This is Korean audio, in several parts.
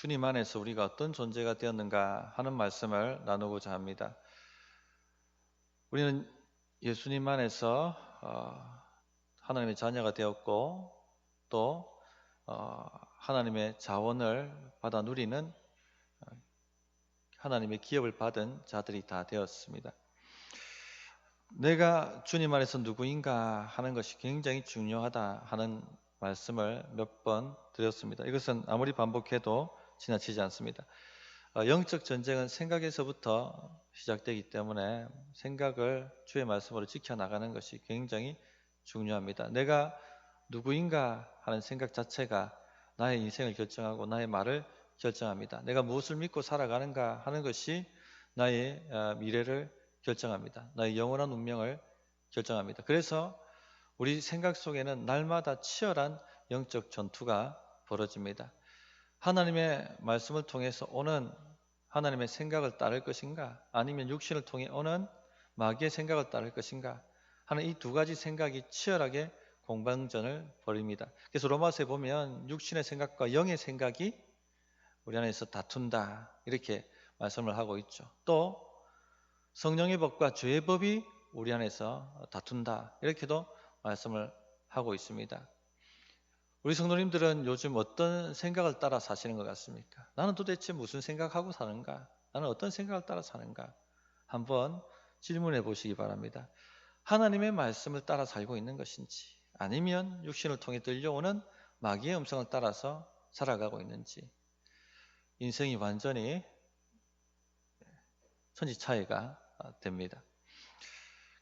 주님 안에서 우리가 어떤 존재가 되었는가 하는 말씀을 나누고자 합니다. 우리는 예수님 안에서 하나님의 자녀가 되었고 또 하나님의 자원을 받아 누리는 하나님의 기업을 받은 자들이 다 되었습니다. 내가 주님 안에서 누구인가 하는 것이 굉장히 중요하다 하는 말씀을 몇 번 드렸습니다. 이것은 아무리 반복해도 지나치지 않습니다. 영적 전쟁은 생각에서부터 시작되기 때문에 생각을 주의 말씀으로 지켜나가는 것이 굉장히 중요합니다. 내가 누구인가 하는 생각 자체가 나의 인생을 결정하고 나의 말을 결정합니다. 내가 무엇을 믿고 살아가는가 하는 것이 나의 미래를 결정합니다. 나의 영원한 운명을 결정합니다. 그래서 우리 생각 속에는 날마다 치열한 영적 전투가 벌어집니다. 하나님의 말씀을 통해서 오는 하나님의 생각을 따를 것인가, 아니면 육신을 통해 오는 마귀의 생각을 따를 것인가 하는 이 두 가지 생각이 치열하게 공방전을 벌입니다. 그래서 로마서에 보면 육신의 생각과 영의 생각이 우리 안에서 다툰다 이렇게 말씀을 하고 있죠. 또 성령의 법과 죄의 법이 우리 안에서 다툰다 이렇게도 말씀을 하고 있습니다. 우리 성도님들은 요즘 어떤 생각을 따라 사시는 것 같습니까? 나는 도대체 무슨 생각하고 사는가? 나는 어떤 생각을 따라 사는가? 한번 질문해 보시기 바랍니다. 하나님의 말씀을 따라 살고 있는 것인지, 아니면 육신을 통해 들려오는 마귀의 음성을 따라서 살아가고 있는지, 인생이 완전히 천지 차이가 됩니다.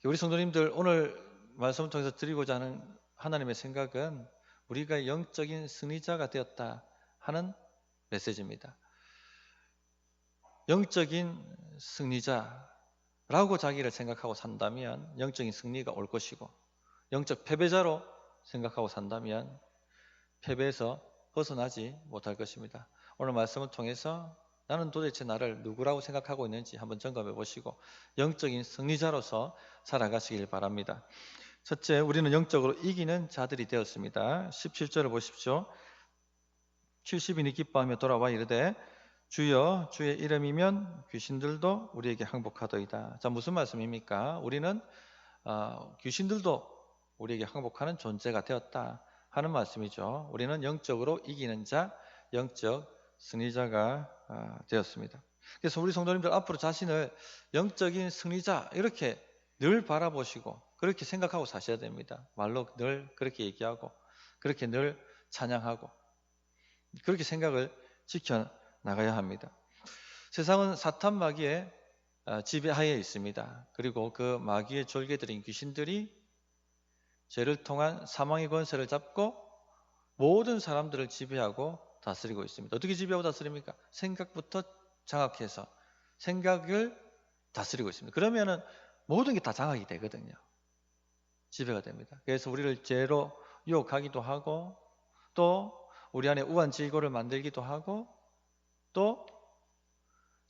우리 성도님들, 오늘 말씀을 통해서 드리고자 하는 하나님의 생각은 우리가 영적인 승리자가 되었다 하는 메시지입니다. 영적인 승리자라고 자기를 생각하고 산다면 영적인 승리가 올 것이고, 영적 패배자로 생각하고 산다면 패배에서 벗어나지 못할 것입니다. 오늘 말씀을 통해서 나는 도대체 나를 누구라고 생각하고 있는지 한번 점검해 보시고 영적인 승리자로서 살아가시길 바랍니다. 첫째, 우리는 영적으로 이기는 자들이 되었습니다. 17절을 보십시오. 70인이 기뻐하며 돌아와 이르되 주여 주의 이름이면 귀신들도 우리에게 항복하더이다. 자, 무슨 말씀입니까? 우리는 귀신들도 우리에게 항복하는 존재가 되었다 하는 말씀이죠. 우리는 영적으로 이기는 자, 영적 승리자가 되었습니다. 그래서 우리 성도님들 앞으로 자신을 영적인 승리자 이렇게 늘 바라보시고 그렇게 생각하고 사셔야 됩니다. 말로 늘 그렇게 얘기하고 그렇게 늘 찬양하고 그렇게 생각을 지켜나가야 합니다. 세상은 사탄 마귀의 지배하에 있습니다. 그리고 그 마귀의 졸개들인 귀신들이 죄를 통한 사망의 권세를 잡고 모든 사람들을 지배하고 다스리고 있습니다. 어떻게 지배하고 다스립니까? 생각부터 장악해서 생각을 다스리고 있습니다. 그러면은 모든 게 다 장악이 되거든요. 지배가 됩니다. 그래서 우리를 죄로 유혹하기도 하고 또 우리 안에 우환질고를 만들기도 하고 또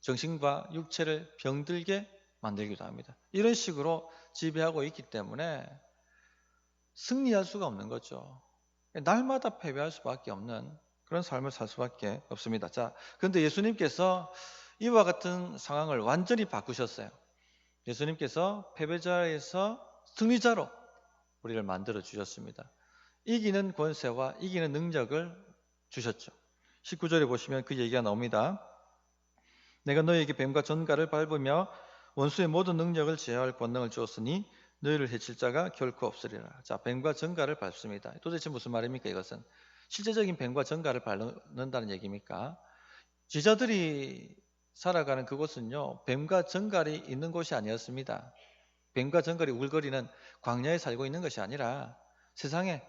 정신과 육체를 병들게 만들기도 합니다. 이런 식으로 지배하고 있기 때문에 승리할 수가 없는 거죠. 날마다 패배할 수밖에 없는 그런 삶을 살 수밖에 없습니다. 자, 그런데 예수님께서 이와 같은 상황을 완전히 바꾸셨어요. 예수님께서 패배자에서 승리자로 우리를 만들어 주셨습니다. 이기는 권세와 이기는 능력을 주셨죠. 19절에 보시면 그 얘기가 나옵니다. 내가 너희에게 뱀과 전갈을 밟으며 원수의 모든 능력을 제어할 권능을 주었으니 너희를 해칠 자가 결코 없으리라. 자, 뱀과 전갈을 밟습니다. 도대체 무슨 말입니까? 이것은 실제적인 뱀과 전갈을 밟는다는 얘기입니까? 제자들이 살아가는 그곳은요, 뱀과 전갈이 있는 곳이 아니었습니다. 뱀과 전갈이 우글거리는 광야에 살고 있는 것이 아니라 세상에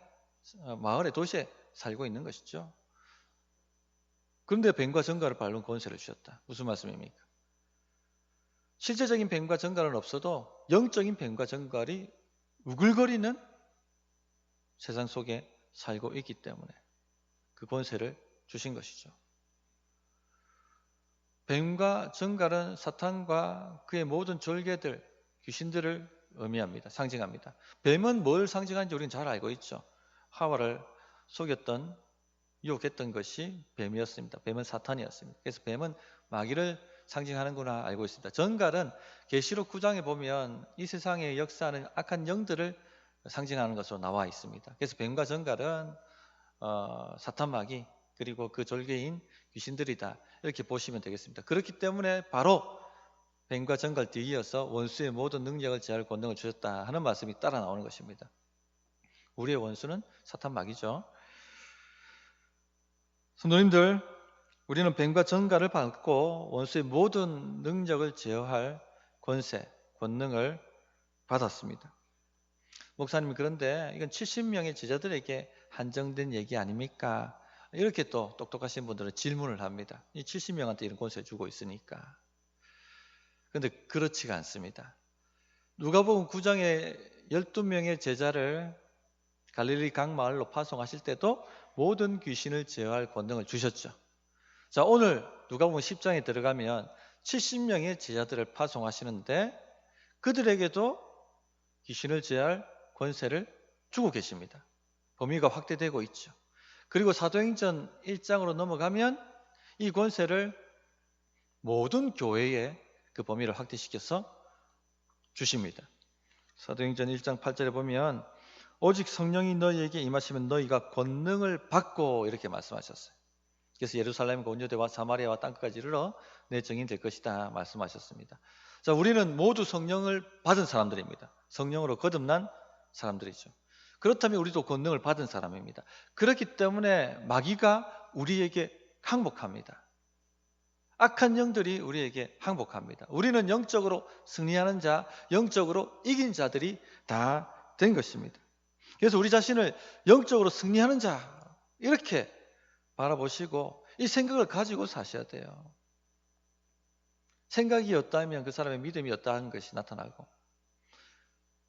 마을에 도시에 살고 있는 것이죠. 그런데 뱀과 전갈을 밟는 권세를 주셨다. 무슨 말씀입니까? 실제적인 뱀과 전갈은 없어도 영적인 뱀과 전갈이 우글거리는 세상 속에 살고 있기 때문에 그 권세를 주신 것이죠. 뱀과 전갈은 사탄과 그의 모든 졸개들, 귀신들을 의미합니다. 상징합니다. 뱀은 뭘 상징하는지 우리는 잘 알고 있죠. 하와를 속였던 유혹했던 것이 뱀이었습니다. 뱀은 사탄이었습니다. 그래서 뱀은 마귀를 상징하는구나 알고 있습니다. 전갈은 계시록 9장에 보면 이 세상에 역사하는 악한 영들을 상징하는 것으로 나와 있습니다. 그래서 뱀과 전갈은 사탄 마귀 그리고 그 졸개인 귀신들이다 이렇게 보시면 되겠습니다. 그렇기 때문에 바로 뱀과 전갈 뒤에 이어서 원수의 모든 능력을 제할 권능을 주셨다 하는 말씀이 따라 나오는 것입니다. 우리의 원수는 사탄 마귀죠. 성도님들, 우리는 뱀과 전갈을 받고 원수의 모든 능력을 제어할 권세, 권능을 받았습니다. 목사님, 그런데 이건 70명의 제자들에게 한정된 얘기 아닙니까? 이렇게 또 똑똑하신 분들은 질문을 합니다. 이 70명한테 이런 권세 주고 있으니까. 그런데 그렇지가 않습니다. 누가복음 9장에 12명의 제자를 갈릴리 각 마을로 파송하실 때도 모든 귀신을 제어할 권능을 주셨죠. 자, 오늘 누가복음 10장에 들어가면 70명의 제자들을 파송하시는데 그들에게도 귀신을 제어할 권세를 주고 계십니다. 범위가 확대되고 있죠. 그리고 사도행전 1장으로 넘어가면 이 권세를 모든 교회에 그 범위를 확대시켜서 주십니다. 사도행전 1장 8절에 보면 오직 성령이 너희에게 임하시면 너희가 권능을 받고 이렇게 말씀하셨어요. 그래서 예루살렘과 온 유대와 사마리아와 땅끝까지 이르러 내 증인 될 것이다 말씀하셨습니다. 자, 우리는 모두 성령을 받은 사람들입니다. 성령으로 거듭난 사람들이죠. 그렇다면 우리도 권능을 받은 사람입니다. 그렇기 때문에 마귀가 우리에게 항복합니다. 악한 영들이 우리에게 항복합니다. 우리는 영적으로 승리하는 자, 영적으로 이긴 자들이 다 된 것입니다. 그래서 우리 자신을 영적으로 승리하는 자 이렇게 바라보시고 이 생각을 가지고 사셔야 돼요. 생각이 없다면 그 사람의 믿음이 없다는 것이 나타나고,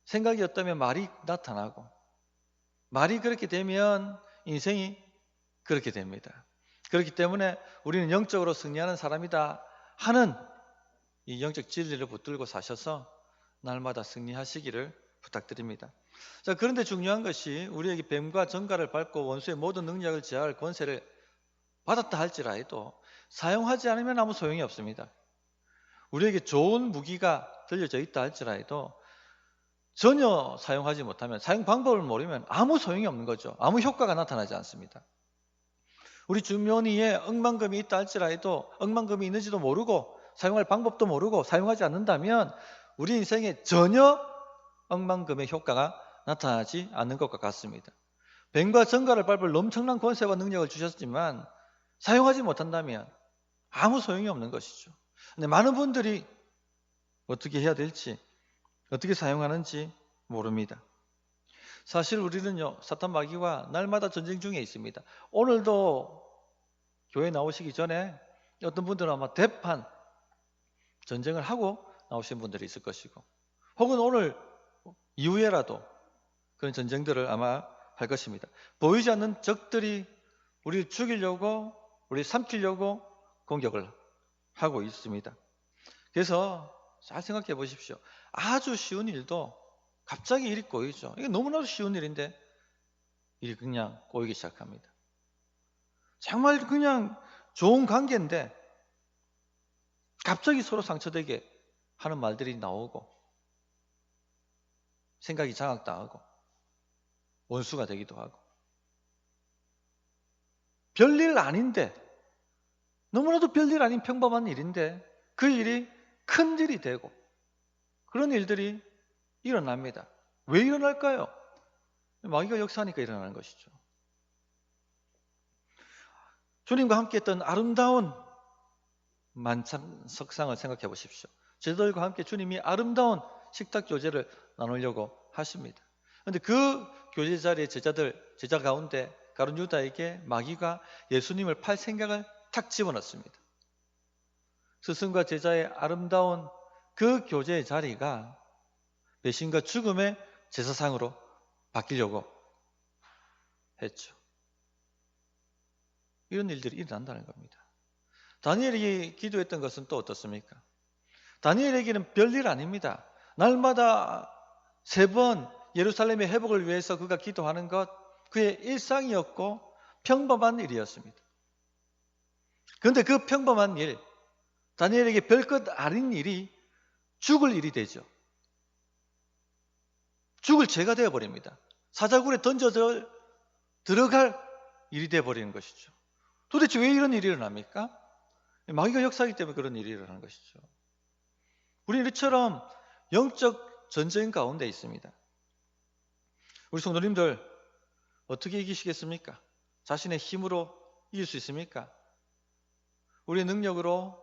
생각이 없다면 말이 나타나고, 말이 그렇게 되면 인생이 그렇게 됩니다. 그렇기 때문에 우리는 영적으로 승리하는 사람이다 하는 이 영적 진리를 붙들고 사셔서 날마다 승리하시기를 부탁드립니다. 자, 그런데 중요한 것이 우리에게 뱀과 전갈을 밟고 원수의 모든 능력을 제어할 권세를 받았다 할지라도 사용하지 않으면 아무 소용이 없습니다. 우리에게 좋은 무기가 들려져 있다 할지라도 전혀 사용하지 못하면, 사용 방법을 모르면 아무 소용이 없는 거죠. 아무 효과가 나타나지 않습니다. 우리 주머니에 억만금이 있다 할지라도 억만금이 있는지도 모르고 사용할 방법도 모르고 사용하지 않는다면 우리 인생에 전혀 억만금의 효과가 나타나지 않는 것과 같습니다. 뱀과 전갈을 밟을 엄청난 권세와 능력을 주셨지만 사용하지 못한다면 아무 소용이 없는 것이죠. 근데 많은 분들이 어떻게 해야 될지, 어떻게 사용하는지 모릅니다. 사실 우리는요, 사탄 마귀와 날마다 전쟁 중에 있습니다. 오늘도 교회 나오시기 전에 어떤 분들은 아마 대판 전쟁을 하고 나오신 분들이 있을 것이고, 혹은 오늘 이후에라도 그런 전쟁들을 아마 할 것입니다. 보이지 않는 적들이 우리를 죽이려고, 우리를 삼키려고 공격을 하고 있습니다. 그래서 잘 생각해 보십시오. 아주 쉬운 일도 갑자기 일이 꼬이죠. 이게 너무나도 쉬운 일인데 일이 그냥 꼬이기 시작합니다. 정말 그냥 좋은 관계인데 갑자기 서로 상처되게 하는 말들이 나오고 생각이 장악당하고 원수가 되기도 하고, 별일 아닌데, 너무나도 별일 아닌 평범한 일인데 그 일이 큰 일이 되고 그런 일들이 일어납니다. 왜 일어날까요? 마귀가 역사하니까 일어나는 것이죠. 주님과 함께 했던 아름다운 만찬석상을 생각해 보십시오. 제자들과 함께 주님이 아름다운 식탁 교제를 나누려고 하십니다. 그런데 그 교제 자리에 제자 가운데 가룟 유다에게 마귀가 예수님을 팔 생각을 탁 집어넣습니다. 스승과 제자의 아름다운 그 교제의 자리가 배신과 죽음의 제사상으로 바뀌려고 했죠. 이런 일들이 일어난다는 겁니다. 다니엘이 기도했던 것은 또 어떻습니까? 다니엘에게는 별일 아닙니다. 날마다 3번 예루살렘의 회복을 위해서 그가 기도하는 것, 그의 일상이었고 평범한 일이었습니다. 그런데 그 평범한 일, 다니엘에게 별것 아닌 일이 죽을 일이 되죠. 죽을 죄가 되어버립니다. 사자굴에 던져져 들어갈 일이 되어버리는 것이죠. 도대체 왜 이런 일이 일어납니까? 마귀가 역사하기 때문에 그런 일이 일어나는 것이죠. 우리는 이처럼 영적 전쟁 가운데 있습니다. 우리 성도님들 어떻게 이기시겠습니까? 자신의 힘으로 이길 수 있습니까? 우리의 능력으로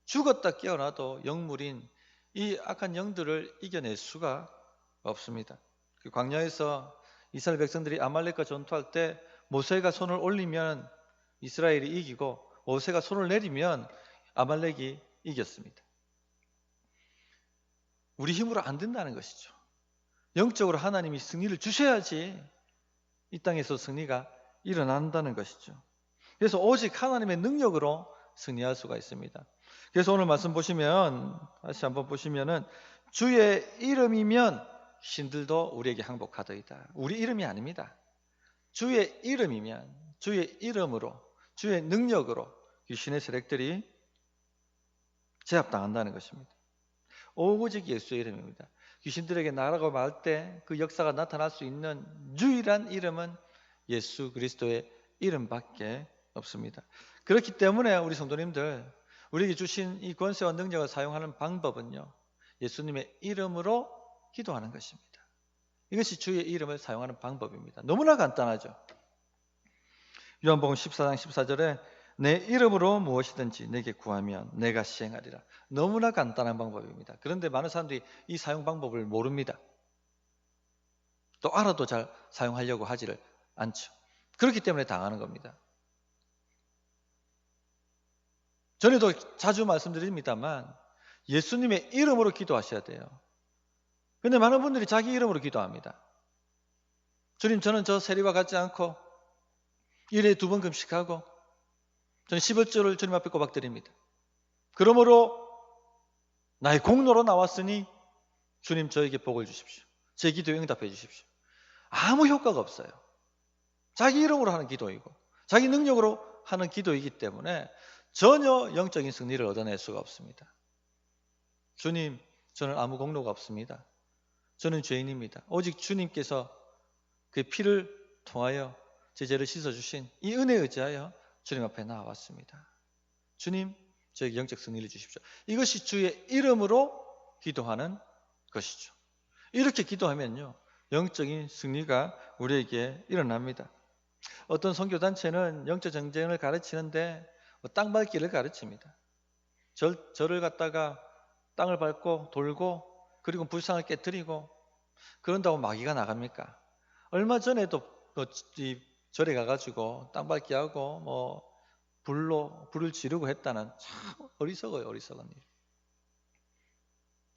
죽었다 깨어나도 영물인 이 악한 영들을 이겨낼 수가 없습니다. 그 광야에서 이스라엘 백성들이 아말렉과 전투할 때 모세가 손을 올리면 이스라엘이 이기고 모세가 손을 내리면 아말렉이 이겼습니다. 우리 힘으로 안 된다는 것이죠. 영적으로 하나님이 승리를 주셔야지 이 땅에서 승리가 일어난다는 것이죠. 그래서 오직 하나님의 능력으로 승리할 수가 있습니다. 그래서 오늘 말씀 보시면 다시 한번 보시면은 주의 이름이면 신들도 우리에게 항복하더이다. 우리 이름이 아닙니다. 주의 이름이면 주의 이름으로 주의 능력으로 귀신의 세력들이 제압당한다는 것입니다. 오직 예수의 이름입니다. 귀신들에게 나라고 말할 때 그 역사가 나타날 수 있는 유일한 이름은 예수 그리스도의 이름밖에 없습니다. 그렇기 때문에 우리 성도님들 우리에게 주신 이 권세와 능력을 사용하는 방법은요, 예수님의 이름으로 기도하는 것입니다. 이것이 주의 이름을 사용하는 방법입니다. 너무나 간단하죠. 요한복음 14장 14절에 내 이름으로 무엇이든지 내게 구하면 내가 시행하리라. 너무나 간단한 방법입니다. 그런데 많은 사람들이 이 사용 방법을 모릅니다. 또 알아도 잘 사용하려고 하지를 않죠. 그렇기 때문에 당하는 겁니다. 전에도 자주 말씀드립니다만 예수님의 이름으로 기도하셔야 돼요. 그런데 많은 분들이 자기 이름으로 기도합니다. 주님, 저는 저 세리와 같지 않고 일에 2번 금식하고 저는 11조를 주님 앞에 꼬박드립니다. 그러므로 나의 공로로 나왔으니 주님 저에게 복을 주십시오. 제 기도에 응답해 주십시오. 아무 효과가 없어요. 자기 이름으로 하는 기도이고 자기 능력으로 하는 기도이기 때문에 전혀 영적인 승리를 얻어낼 수가 없습니다. 주님, 저는 아무 공로가 없습니다. 저는 죄인입니다. 오직 주님께서 그 피를 통하여 제 죄를 씻어주신 이 은혜에 의지하여 주님 앞에 나와왔습니다. 주님, 저에게 영적 승리를 주십시오. 이것이 주의 이름으로 기도하는 것이죠. 이렇게 기도하면요, 영적인 승리가 우리에게 일어납니다. 어떤 선교단체는 영적 전쟁을 가르치는데 땅 밟기를 가르칩니다. 절을 갖다가 땅을 밟고 돌고 그리고 불상을 깨뜨리고 그런다고 마귀가 나갑니까? 얼마 전에도 절에 가가지고 땅 밟기 하고 불을 지르고 했다는 참 어리석어요. 어리석은 일.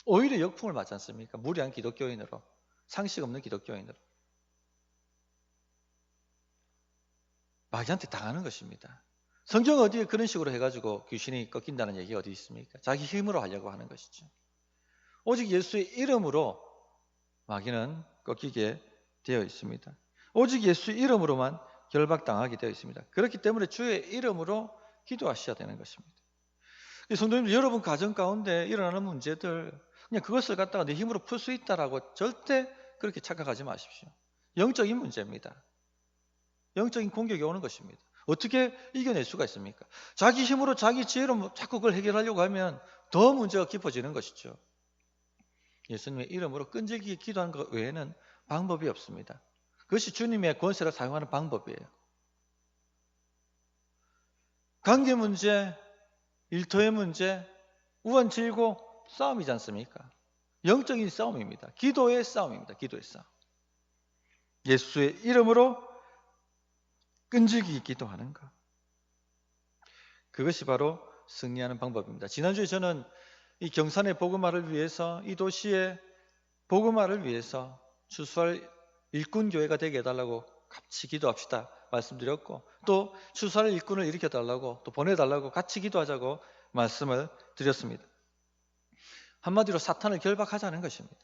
오히려 역풍을 맞지 않습니까? 무리한 기독교인으로, 상식 없는 기독교인으로 마귀한테 당하는 것입니다. 성경 어디에 그런 식으로 해가지고 귀신이 꺾인다는 얘기가 어디 있습니까? 자기 힘으로 하려고 하는 것이죠. 오직 예수의 이름으로 마귀는 꺾이게 되어 있습니다. 오직 예수의 이름으로만 결박당하게 되어 있습니다. 그렇기 때문에 주의 이름으로 기도하셔야 되는 것입니다. 성도님들, 여러분 가정 가운데 일어나는 문제들 그냥 그것을 갖다가 내 힘으로 풀 수 있다라고 절대 그렇게 착각하지 마십시오. 영적인 문제입니다. 영적인 공격이 오는 것입니다. 어떻게 이겨낼 수가 있습니까? 자기 힘으로 자기 지혜로 자꾸 그걸 해결하려고 하면 더 문제가 깊어지는 것이죠. 예수님의 이름으로 끈질기게 기도하는 것 외에는 방법이 없습니다. 그것이 주님의 권세를 사용하는 방법이에요. 관계 문제, 일터의 문제, 우환질고 싸움이지 않습니까? 영적인 싸움입니다. 기도의 싸움입니다. 기도의 싸움. 예수의 이름으로 끈질기게 기도하는 것. 그것이 바로 승리하는 방법입니다. 지난주에 저는 이 경산의 복음화를 위해서, 이 도시의 복음화를 위해서 추수할 일꾼교회가 되게 해달라고 같이 기도합시다 말씀드렸고, 또 추수할 일꾼을 일으켜달라고, 또 보내달라고 같이 기도하자고 말씀을 드렸습니다. 한마디로 사탄을 결박하자는 것입니다.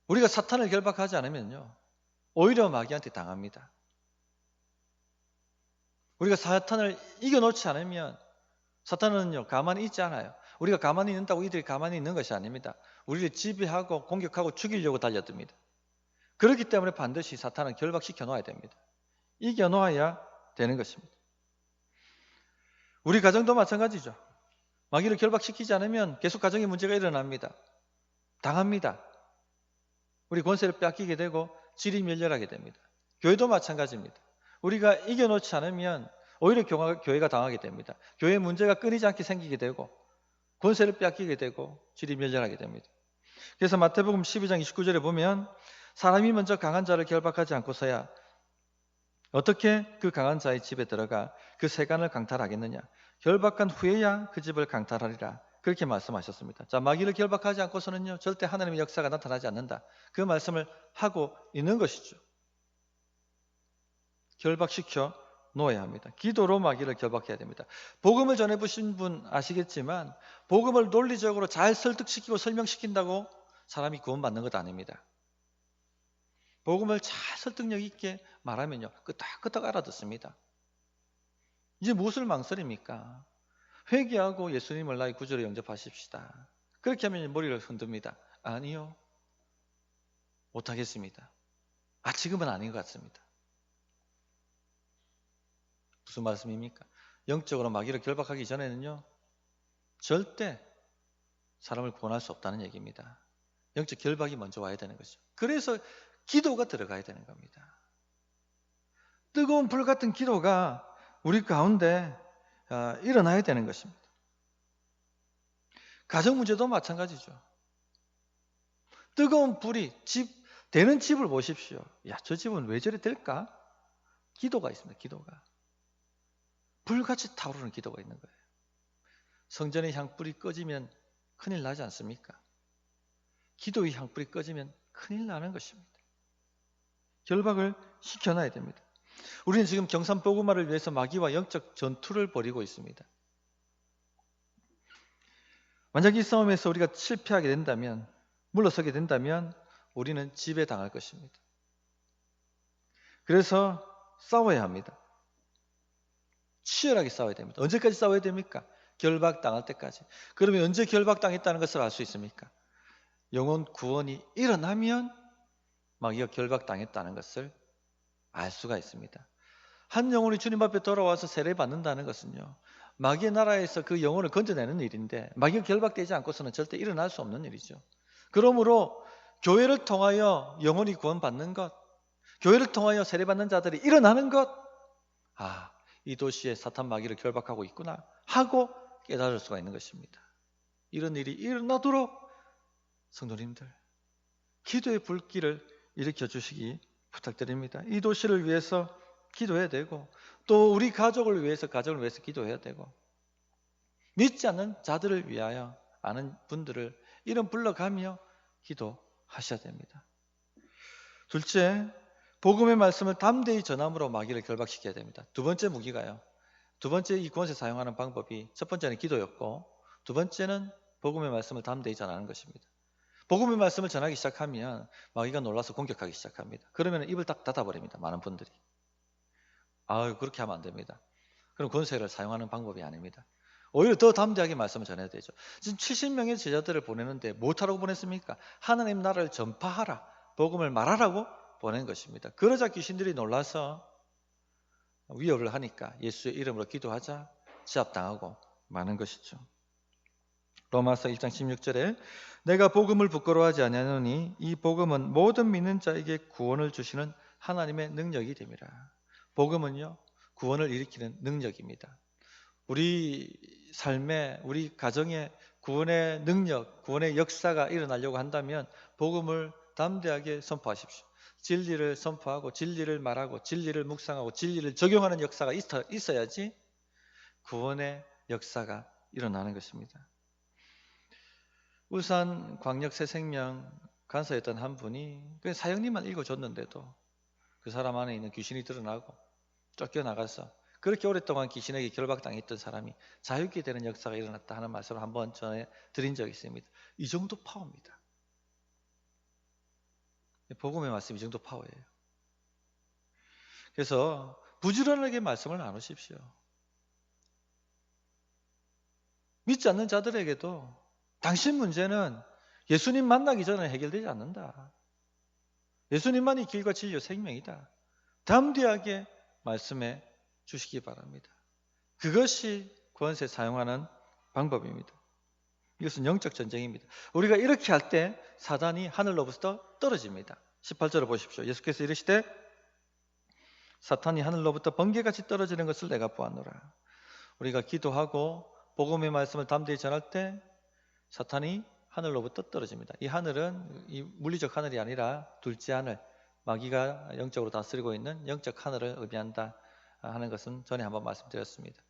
우리가 사탄을 결박하지 않으면요, 오히려 마귀한테 당합니다. 우리가 사탄을 이겨놓지 않으면 사탄은요 가만히 있지 않아요. 우리가 가만히 있는다고 이들이 가만히 있는 것이 아닙니다. 우리를 지배하고 공격하고 죽이려고 달려듭니다. 그렇기 때문에 반드시 사탄은 결박시켜 놓아야 됩니다. 이겨 놓아야 되는 것입니다. 우리 가정도 마찬가지죠. 마귀를 결박시키지 않으면 계속 가정에 문제가 일어납니다. 당합니다. 우리 권세를 뺏기게 되고 질이 멸렬하게 됩니다. 교회도 마찬가지입니다. 우리가 이겨놓지 않으면 오히려 교회가 당하게 됩니다. 교회에 문제가 끊이지 않게 생기게 되고 권세를 뺏기게 되고 질이 멸렬하게 됩니다. 그래서 마태복음 12장 29절에 보면 사람이 먼저 강한 자를 결박하지 않고서야 어떻게 그 강한 자의 집에 들어가 그 세간을 강탈하겠느냐. 결박한 후에야 그 집을 강탈하리라. 그렇게 말씀하셨습니다. 자, 마귀를 결박하지 않고서는요 절대 하나님의 역사가 나타나지 않는다. 그 말씀을 하고 있는 것이죠. 결박시켜 놓아야 합니다. 기도로 마귀를 결박해야 됩니다. 복음을 전해보신 분 아시겠지만 복음을 논리적으로 잘 설득시키고 설명시킨다고 사람이 구원받는 것 아닙니다. 복음을 잘 설득력 있게 말하면요 끄떡끄떡 알아듣습니다. 이제 무엇을 망설입니까? 회개하고 예수님을 나의 구주로 영접하십시다. 그렇게 하면 머리를 흔듭니다. 아니요, 못하겠습니다. 지금은 아닌 것 같습니다. 무슨 말씀입니까? 영적으로 마귀를 결박하기 전에는요 절대 사람을 구원할 수 없다는 얘기입니다. 영적 결박이 먼저 와야 되는 거죠. 그래서 기도가 들어가야 되는 겁니다. 뜨거운 불 같은 기도가 우리 가운데 일어나야 되는 것입니다. 가정 문제도 마찬가지죠. 뜨거운 불이 되는 집을 보십시오. 저 집은 왜 저래 될까? 기도가 있습니다. 기도가. 불같이 타오르는 기도가 있는 거예요. 성전의 향불이 꺼지면 큰일 나지 않습니까? 기도의 향불이 꺼지면 큰일 나는 것입니다. 결박을 시켜놔야 됩니다. 우리는 지금 경산복음화를 위해서 마귀와 영적 전투를 벌이고 있습니다. 만약 이 싸움에서 우리가 실패하게 된다면, 물러서게 된다면 우리는 지배당할 것입니다. 그래서 싸워야 합니다. 치열하게 싸워야 됩니다. 언제까지 싸워야 됩니까? 결박당할 때까지. 그러면 언제 결박당했다는 것을 알 수 있습니까? 영혼 구원이 일어나면 마귀가 결박당했다는 것을 알 수가 있습니다. 한 영혼이 주님 앞에 돌아와서 세례받는다는 것은요 마귀의 나라에서 그 영혼을 건져내는 일인데 마귀가 결박되지 않고서는 절대 일어날 수 없는 일이죠. 그러므로 교회를 통하여 영혼이 구원받는 것, 교회를 통하여 세례받는 자들이 일어나는 것, 이 도시에 사탄 마귀를 결박하고 있구나 하고 깨달을 수가 있는 것입니다. 이런 일이 일어나도록 성도님들 기도의 불길을 일으켜 주시기 부탁드립니다. 이 도시를 위해서 기도해야 되고 또 우리 가족을 위해서 기도해야 되고 믿지 않는 자들을 위하여 아는 분들을 이름 불러가며 기도하셔야 됩니다. 둘째, 복음의 말씀을 담대히 전함으로 마귀를 결박시켜야 됩니다. 두 번째 무기가요. 두 번째 이 권세 사용하는 방법이 첫 번째는 기도였고 두 번째는 복음의 말씀을 담대히 전하는 것입니다. 복음의 말씀을 전하기 시작하면 마귀가 놀라서 공격하기 시작합니다. 그러면 입을 딱 닫아버립니다. 많은 분들이. 그렇게 하면 안 됩니다. 그럼 권세를 사용하는 방법이 아닙니다. 오히려 더 담대하게 말씀을 전해야 되죠. 지금 70명의 제자들을 보내는데 무엇하라고 보냈습니까? 하나님 나라를 전파하라, 복음을 말하라고 보낸 것입니다. 그러자 귀신들이 놀라서 위협을 하니까 예수의 이름으로 기도하자 제압당하고 마는 것이죠. 로마서 1장 16절에 내가 복음을 부끄러워하지 아니하노니 이 복음은 모든 믿는 자에게 구원을 주시는 하나님의 능력이 됨이라. 복음은요 구원을 일으키는 능력입니다. 우리 삶에 우리 가정에 구원의 능력, 구원의 역사가 일어나려고 한다면 복음을 담대하게 선포하십시오. 진리를 선포하고 진리를 말하고 진리를 묵상하고 진리를 적용하는 역사가 있어야지 구원의 역사가 일어나는 것입니다. 울산 광역 새생명 간사였던 한 분이 그 사형리만 읽어줬는데도 그 사람 안에 있는 귀신이 드러나고 쫓겨나가서 그렇게 오랫동안 귀신에게 결박당했던 사람이 자유케 되는 역사가 일어났다 하는 말씀을 한번 전해 드린 적이 있습니다. 이 정도 파워입니다. 복음의 말씀 이 정도 파워예요. 그래서 부지런하게 말씀을 나누십시오. 믿지 않는 자들에게도 당신 문제는 예수님 만나기 전에 해결되지 않는다. 예수님만이 길과 진리와 생명이다. 담대하게 말씀해 주시기 바랍니다. 그것이 구원세 사용하는 방법입니다. 이것은 영적 전쟁입니다. 우리가 이렇게 할 때 사단이 하늘로부터 떨어집니다. 18절을 보십시오. 예수께서 이르시되 사탄이 하늘로부터 번개같이 떨어지는 것을 내가 보았노라. 우리가 기도하고 복음의 말씀을 담대히 전할 때 사탄이 하늘로부터 떨어집니다. 이 하늘은 이 물리적 하늘이 아니라 둘째 하늘, 마귀가 영적으로 다스리고 있는 영적 하늘을 의미한다 하는 것은 전에 한번 말씀드렸습니다.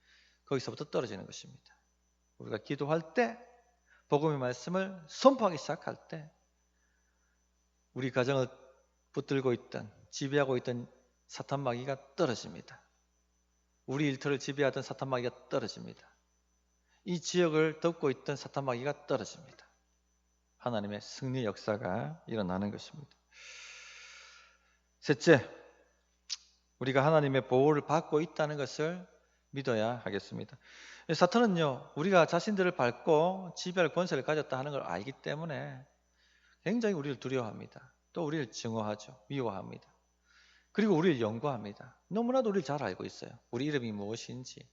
거기서부터 떨어지는 것입니다. 우리가 기도할 때 복음의 말씀을 선포하기 시작할 때 우리 가정을 붙들고 있던 지배하고 있던 사탄 마귀가 떨어집니다. 우리 일터를 지배하던 사탄 마귀가 떨어집니다. 이 지역을 덮고 있던 사탄 마귀가 떨어집니다. 하나님의 승리 역사가 일어나는 것입니다. 셋째, 우리가 하나님의 보호를 받고 있다는 것을 믿어야 하겠습니다. 사탄은요, 우리가 자신들을 밟고 지배할 권세를 가졌다 하는 걸 알기 때문에 굉장히 우리를 두려워합니다. 또 우리를 증오하죠. 미워합니다. 그리고 우리를 연구합니다. 너무나도 우리를 잘 알고 있어요. 우리 이름이 무엇인지,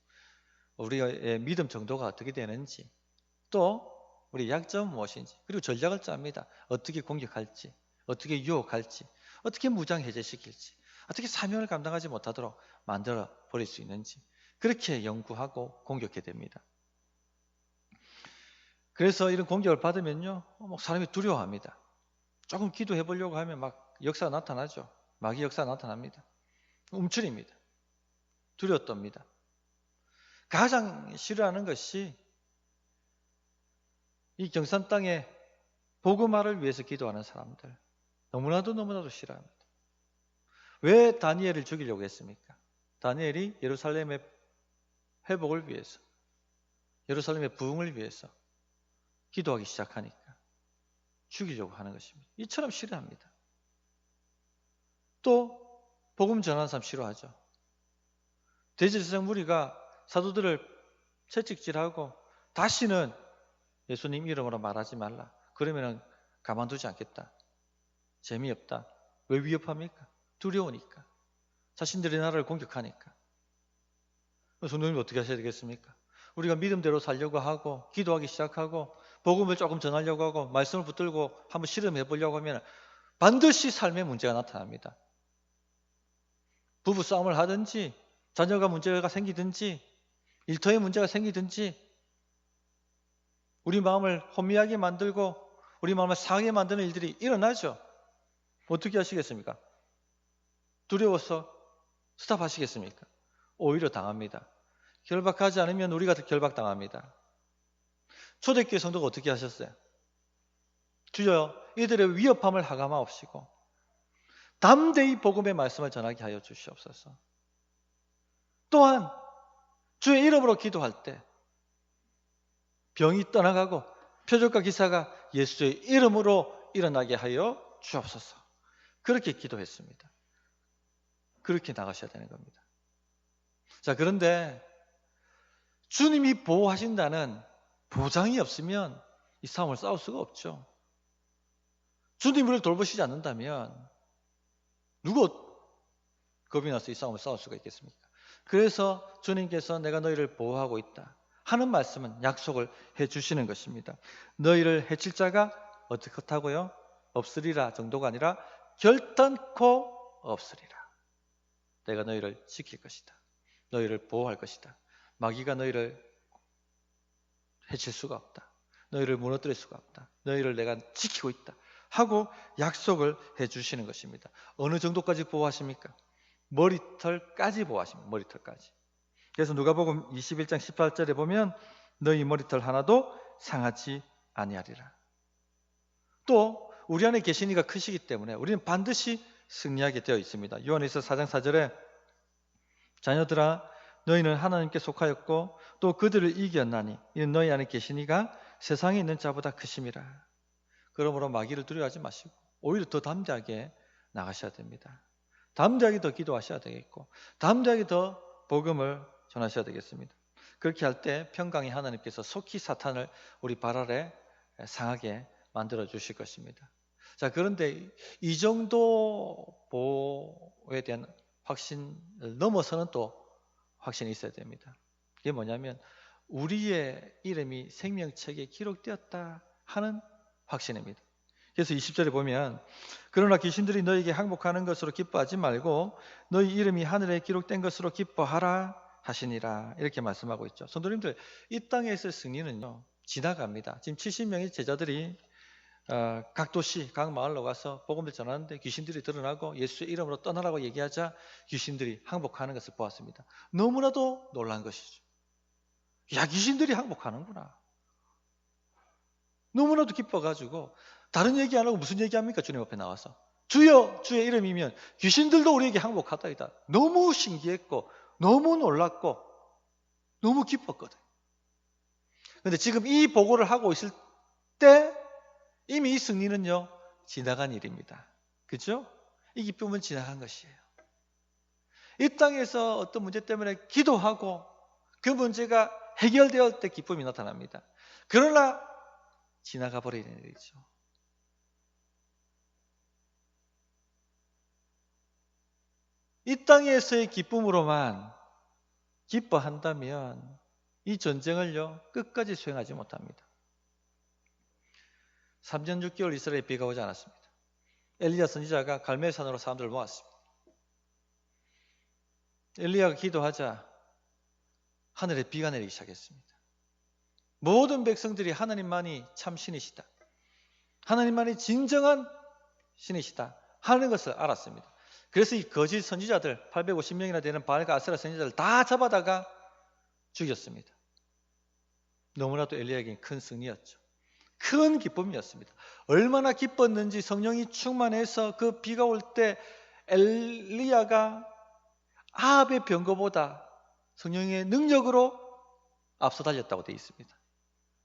우리의 믿음 정도가 어떻게 되는지, 또 우리의 약점은 무엇인지, 그리고 전략을 짭니다. 어떻게 공격할지, 어떻게 유혹할지, 어떻게 무장 해제시킬지, 어떻게 사명을 감당하지 못하도록 만들어 버릴 수 있는지 그렇게 연구하고 공격해 됩니다. 그래서 이런 공격을 받으면요, 사람이 두려워합니다. 조금 기도해 보려고 하면 막 역사가 나타나죠. 마귀 역사가 나타납니다. 움츠립니다. 두려워 떱니다. 가장 싫어하는 것이 이 경산 땅에 복음화를 위해서 기도하는 사람들, 너무나도 싫어합니다. 왜 다니엘을 죽이려고 했습니까? 다니엘이 예루살렘의 회복을 위해서, 예루살렘의 부흥을 위해서 기도하기 시작하니까 죽이려고 하는 것입니다. 이처럼 싫어합니다. 또 복음 전하는 사람 싫어하죠. 대제사장 무리가 사도들을 채찍질하고 다시는 예수님 이름으로 말하지 말라. 그러면 가만두지 않겠다. 재미없다. 왜 위협합니까? 두려우니까. 자신들의 나라를 공격하니까. 성도님 어떻게 하셔야 되겠습니까? 우리가 믿음대로 살려고 하고 기도하기 시작하고 복음을 조금 전하려고 하고 말씀을 붙들고 한번 실험해 보려고 하면 반드시 삶의 문제가 나타납니다. 부부 싸움을 하든지 자녀가 문제가 생기든지 일터에 문제가 생기든지 우리 마음을 혼미하게 만들고 우리 마음을 상하게 만드는 일들이 일어나죠. 어떻게 하시겠습니까? 두려워서 스탑하시겠습니까? 오히려 당합니다. 결박하지 않으면 우리가 결박당합니다. 초대교회 성도가 어떻게 하셨어요? 주여 이들의 위협함을 하감하옵시고 담대히 복음의 말씀을 전하게 하여 주시옵소서. 또한 주의 이름으로 기도할 때 병이 떠나가고 표적과 기사가 예수의 이름으로 일어나게 하여 주옵소서. 그렇게 기도했습니다. 그렇게 나가셔야 되는 겁니다. 자, 그런데 주님이 보호하신다는 보장이 없으면 이 싸움을 싸울 수가 없죠. 주님이 우리를 돌보시지 않는다면 누가 겁이 나서 이 싸움을 싸울 수가 있겠습니까? 그래서 주님께서 내가 너희를 보호하고 있다 하는 말씀은 약속을 해주시는 것입니다. 너희를 해칠 자가 어떻다고요? 없으리라 정도가 아니라 결단코 없으리라. 내가 너희를 지킬 것이다. 너희를 보호할 것이다. 마귀가 너희를 해칠 수가 없다. 너희를 무너뜨릴 수가 없다. 너희를 내가 지키고 있다 하고 약속을 해주시는 것입니다. 어느 정도까지 보호하십니까? 머리털까지 보호하십니다. 머리털까지. 그래서 누가복음 21장 18절에 보면 너희 머리털 하나도 상하지 아니하리라. 또 우리 안에 계신 이가 크시기 때문에 우리는 반드시 승리하게 되어 있습니다. 요한일서 4장 4절에 자녀들아 너희는 하나님께 속하였고 또 그들을 이겼나니 이는 너희 안에 계신 이가 세상에 있는 자보다 크심이라. 그러므로 마귀를 두려워하지 마시고 오히려 더 담대하게 나가셔야 됩니다. 담대하게 더 기도하셔야 되겠고 담대하게 더 복음을 전하셔야 되겠습니다. 그렇게 할 때 평강의 하나님께서 속히 사탄을 우리 발 아래 상하게 만들어 주실 것입니다. 자, 그런데 이 정도 보호에 대한 확신을 넘어서는 또 확신이 있어야 됩니다. 이게 뭐냐면 우리의 이름이 생명책에 기록되었다 하는 확신입니다. 그래서 20절에 보면 그러나 귀신들이 너에게 항복하는 것으로 기뻐하지 말고 너희 이름이 하늘에 기록된 것으로 기뻐하라 하시니라, 이렇게 말씀하고 있죠. 성도님들, 이 땅에서의 승리는요 지나갑니다. 지금 70명의 제자들이 각 도시, 각 마을로 가서 복음을 전하는데 귀신들이 드러나고 예수의 이름으로 떠나라고 얘기하자 귀신들이 항복하는 것을 보았습니다. 너무나도 놀란 것이죠. 야, 귀신들이 항복하는구나. 너무나도 기뻐가지고 다른 얘기 안 하고 무슨 얘기합니까? 주님 앞에 나와서 주여, 주의 이름이면 귀신들도 우리에게 항복하다이다. 너무 신기했고 너무 놀랐고 너무 기뻤거든. 그런데 지금 이 보고를 하고 있을 때 이미 이 승리는요 지나간 일입니다. 그렇죠? 이 기쁨은 지나간 것이에요. 이 땅에서 어떤 문제 때문에 기도하고 그 문제가 해결되었을 때 기쁨이 나타납니다. 그러나 지나가 버리는 일이죠. 이 땅에서의 기쁨으로만 기뻐한다면 이 전쟁을요 끝까지 수행하지 못합니다. 3년 6개월 이스라엘에 비가 오지 않았습니다. 엘리야 선지자가 갈멜산으로 사람들을 모았습니다. 엘리야가 기도하자 하늘에 비가 내리기 시작했습니다. 모든 백성들이 하나님만이 참 신이시다, 하나님만이 진정한 신이시다 하는 것을 알았습니다. 그래서 이 거짓 선지자들 850명이나 되는 바알과 아세라 선지자들 다 잡아다가 죽였습니다. 너무나도 엘리야에게는 큰 승리였죠. 큰 기쁨이었습니다. 얼마나 기뻤는지 성령이 충만해서 그 비가 올 때 엘리야가 아합의 병거보다 성령의 능력으로 앞서 달렸다고 되어 있습니다.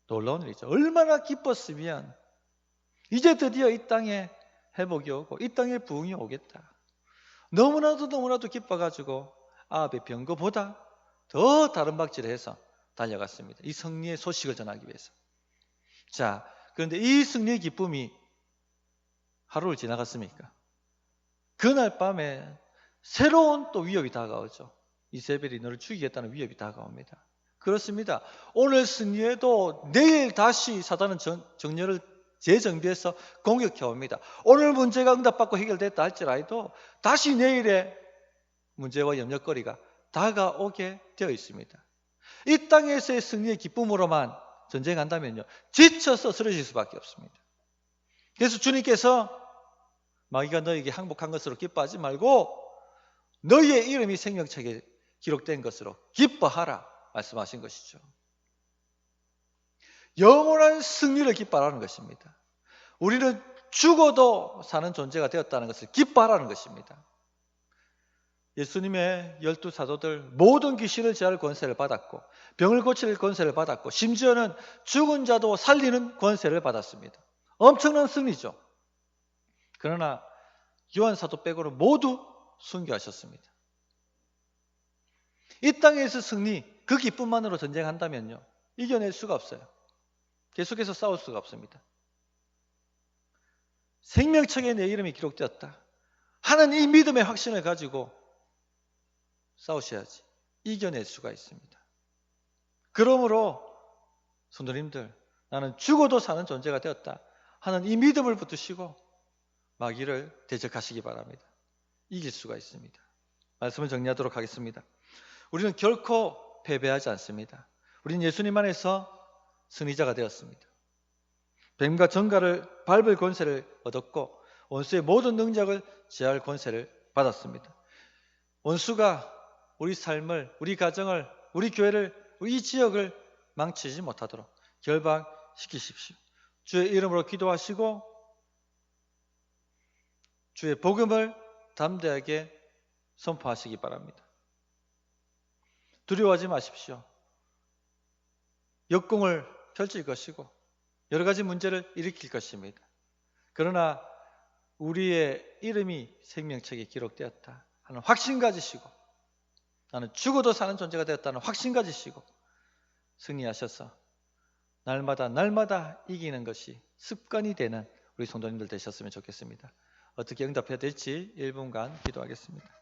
놀라운 일이죠. 얼마나 기뻤으면 이제 드디어 이 땅에 회복이 오고 이 땅에 부흥이 오겠다. 너무나도 기뻐가지고 아합의 병거보다 더 다른 박질을 해서 달려갔습니다. 이 승리의 소식을 전하기 위해서. 자, 그런데 이 승리의 기쁨이 하루를 지나갔습니까? 그날 밤에 새로운 또 위협이 다가오죠. 이세벨이 너를 죽이겠다는 위협이 다가옵니다. 그렇습니다. 오늘 승리에도 내일 다시 사단은 정렬을 재정비해서 공격해 옵니다. 오늘 문제가 응답받고 해결됐다 할지라도 다시 내일의 문제와 염려거리가 다가오게 되어 있습니다. 이 땅에서의 승리의 기쁨으로만 전쟁한다면요 지쳐서 쓰러질 수밖에 없습니다. 그래서 주님께서 마귀가 너에게 항복한 것으로 기뻐하지 말고 너희의 이름이 생명책에 기록된 것으로 기뻐하라 말씀하신 것이죠. 영원한 승리를 기뻐하라는 것입니다. 우리는 죽어도 사는 존재가 되었다는 것을 기뻐하라는 것입니다. 예수님의 12사도들 모든 귀신을 제할 권세를 받았고 병을 고칠 권세를 받았고 심지어는 죽은 자도 살리는 권세를 받았습니다. 엄청난 승리죠. 그러나 요한사도 빼고는 모두 순교하셨습니다. 이 땅에서 승리, 그 기쁨만으로 전쟁한다면요 이겨낼 수가 없어요. 계속해서 싸울 수가 없습니다. 생명책에 내 이름이 기록되었다 하는 이 믿음의 확신을 가지고 싸우셔야지 이겨낼 수가 있습니다. 그러므로 성도님들, 나는 죽어도 사는 존재가 되었다 하는 이 믿음을 붙드시고 마귀를 대적하시기 바랍니다. 이길 수가 있습니다. 말씀을 정리하도록 하겠습니다. 우리는 결코 패배하지 않습니다. 우리는 예수님 안에서 승리자가 되었습니다. 뱀과 정갈을 밟을 권세를 얻었고 원수의 모든 능력을 제할 권세를 받았습니다. 원수가 우리 삶을, 우리 가정을, 우리 교회를, 이 지역을 망치지 못하도록 결박시키십시오. 주의 이름으로 기도하시고 주의 복음을 담대하게 선포하시기 바랍니다. 두려워하지 마십시오. 역공을 펼칠 것이고 여러 가지 문제를 일으킬 것입니다. 그러나 우리의 이름이 생명책에 기록되었다 하는 확신 가지시고, 나는 죽어도 사는 존재가 되었다는 확신 가지시고 승리하셔서 날마다 이기는 것이 습관이 되는 우리 성도님들 되셨으면 좋겠습니다. 어떻게 응답해야 될지 1분간 기도하겠습니다.